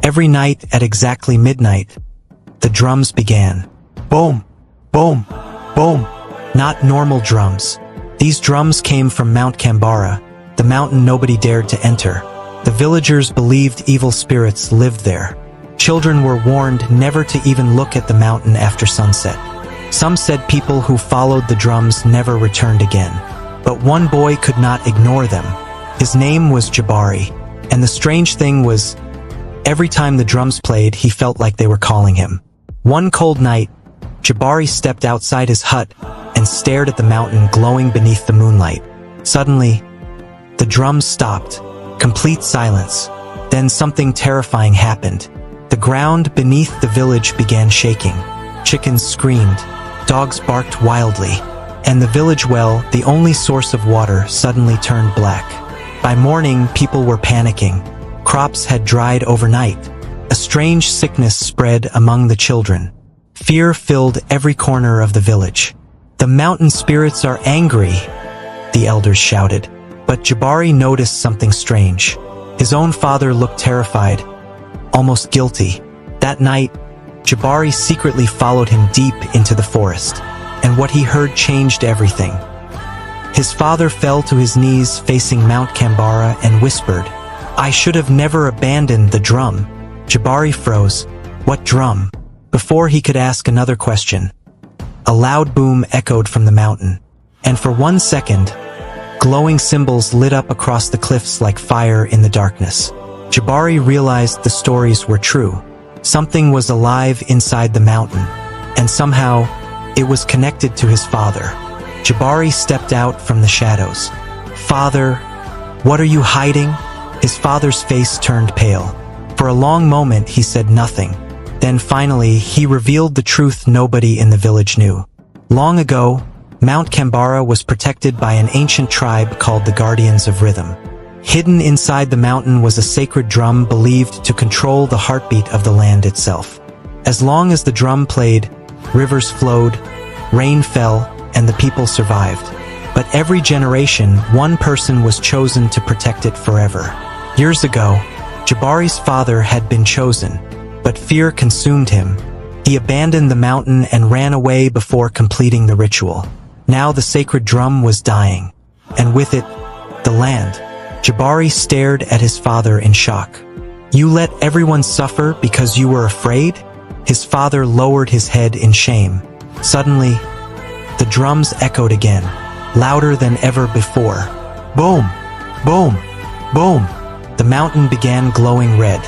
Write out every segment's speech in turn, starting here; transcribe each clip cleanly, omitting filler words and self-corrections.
Every night at exactly midnight, the drums began. Boom, boom, boom. Not normal drums. These drums came from Mount Kambara, the mountain nobody dared to enter. The villagers believed evil spirits lived there. Children were warned never to even look at the mountain after sunset. Some said people who followed the drums never returned again. But one boy could not ignore them. His name was Jabari, and the strange thing was, every time the drums played, he felt like they were calling him. One cold night, Jabari stepped outside his hut and stared at the mountain glowing beneath the moonlight. Suddenly, the drums stopped. Complete silence. Then something terrifying happened. The ground beneath the village began shaking. Chickens screamed. Dogs barked wildly. And the village well, the only source of water, suddenly turned black. By morning, people were panicking. Crops had dried overnight. A strange sickness spread among the children. Fear filled every corner of the village. "The mountain spirits are angry," the elders shouted. But Jabari noticed something strange. His own father looked terrified, almost guilty. That night, Jabari secretly followed him deep into the forest, and what he heard changed everything. His father fell to his knees facing Mount Kambara and whispered, "I should have never abandoned the drum." Jabari froze. What drum? Before he could ask another question, a loud boom echoed from the mountain, and for 1 second, glowing symbols lit up across the cliffs like fire in the darkness. Jabari realized the stories were true. Something was alive inside the mountain, and somehow, it was connected to his father. Jabari stepped out from the shadows. "Father, what are you hiding?" His father's face turned pale. For a long moment, he said nothing. Then finally, he revealed the truth nobody in the village knew. Long ago, Mount Kambara was protected by an ancient tribe called the Guardians of Rhythm. Hidden inside the mountain was a sacred drum believed to control the heartbeat of the land itself. As long as the drum played, rivers flowed, rain fell, and the people survived. But every generation, one person was chosen to protect it forever. Years ago, Jabari's father had been chosen, but fear consumed him. He abandoned the mountain and ran away before completing the ritual. Now the sacred drum was dying, and with it, the land. Jabari stared at his father in shock. "You let everyone suffer because you were afraid?" His father lowered his head in shame. Suddenly, the drums echoed again, louder than ever before. Boom! Boom! Boom! The mountain began glowing red.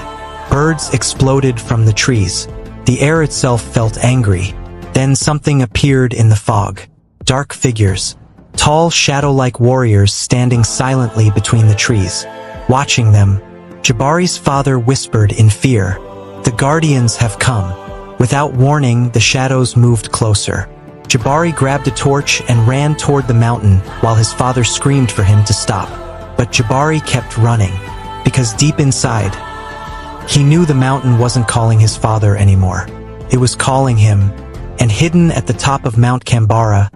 Birds exploded from the trees. The air itself felt angry. Then something appeared in the fog. Dark figures. Tall, shadow-like warriors standing silently between the trees. Watching them, Jabari's father whispered in fear, "The Guardians have come." Without warning, the shadows moved closer. Jabari grabbed a torch and ran toward the mountain while his father screamed for him to stop. But Jabari kept running, because deep inside, he knew the mountain wasn't calling his father anymore. It was calling him, and hidden at the top of Mount Kambara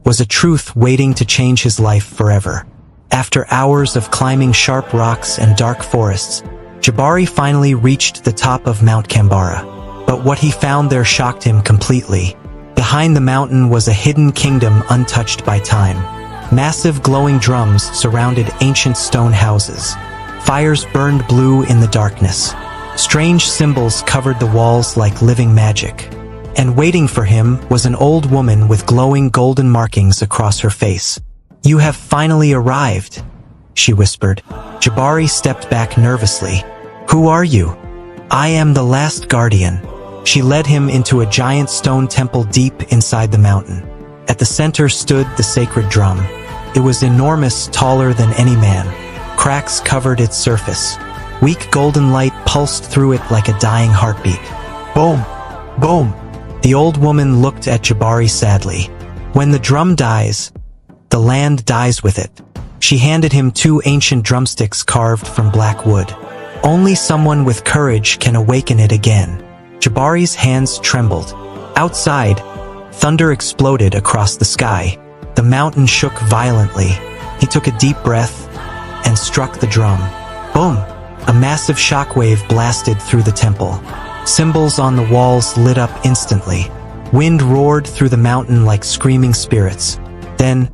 was a truth waiting to change his life forever. After hours of climbing sharp rocks and dark forests, Jabari finally reached the top of Mount Kambara. But what he found there shocked him completely. Behind the mountain was a hidden kingdom untouched by time. Massive glowing drums surrounded ancient stone houses. Fires burned blue in the darkness. Strange symbols covered the walls like living magic. And waiting for him was an old woman with glowing golden markings across her face. "You have finally arrived," she whispered. Jabari stepped back nervously. "Who are you?" "I am the last guardian." She led him into a giant stone temple deep inside the mountain. At the center stood the sacred drum. It was enormous, taller than any man. Cracks covered its surface. Weak golden light pulsed through it like a dying heartbeat. Boom! Boom! The old woman looked at Jabari sadly. "When the drum dies, the land dies with it." She handed him 2 ancient drumsticks carved from black wood. "Only someone with courage can awaken it again." Jabari's hands trembled. Outside, thunder exploded across the sky. The mountain shook violently. He took a deep breath and struck the drum. Boom! A massive shockwave blasted through the temple. Symbols on the walls lit up instantly. Wind roared through the mountain like screaming spirits. Then,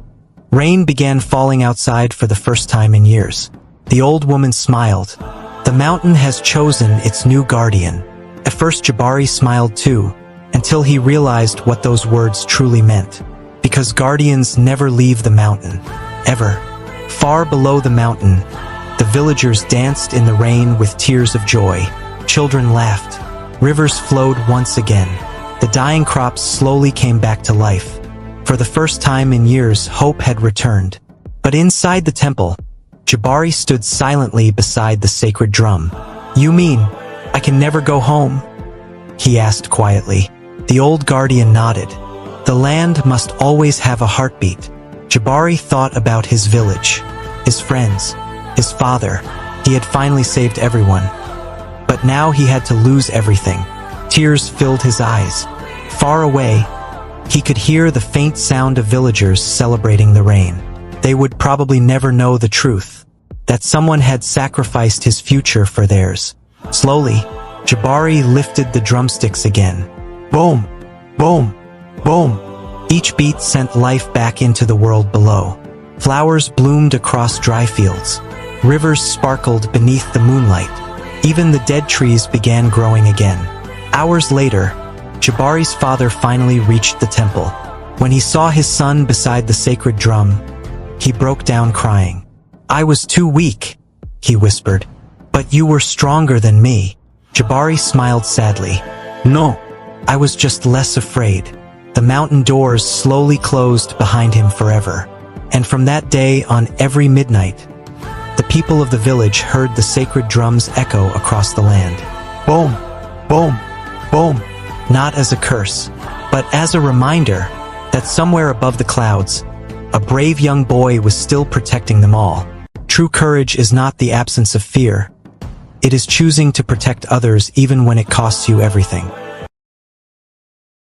rain began falling outside for the first time in years. The old woman smiled. The mountain has chosen its new guardian. At first Jabari smiled too, until he realized what those words truly meant. Because guardians never leave the mountain. Ever. Far below the mountain, the villagers danced in the rain with tears of joy. Children laughed. Rivers flowed once again. The dying crops slowly came back to life. For the first time in years, hope had returned. But inside the temple, Jabari stood silently beside the sacred drum. "You mean, I can never go home?" he asked quietly. The old guardian nodded. The land must always have a heartbeat. Jabari thought about his village, his friends, his father. He had finally saved everyone. But now he had to lose everything. Tears filled his eyes. Far away, he could hear the faint sound of villagers celebrating the rain. They would probably never know the truth, that someone had sacrificed his future for theirs. Slowly, Jabari lifted the drumsticks again. Boom! Boom! Boom! Each beat sent life back into the world below. Flowers bloomed across dry fields. Rivers sparkled beneath the moonlight. Even the dead trees began growing again. Hours later, Jabari's father finally reached the temple. When he saw his son beside the sacred drum, he broke down crying. "I was too weak," he whispered. "But you were stronger than me." Jabari smiled sadly. "No, I was just less afraid." The mountain doors slowly closed behind him forever. And from that day on, every midnight, the people of the village heard the sacred drums echo across the land. Boom! Boom! Boom! Not as a curse, but as a reminder that somewhere above the clouds, a brave young boy was still protecting them all. True courage is not the absence of fear. It is choosing to protect others even when it costs you everything.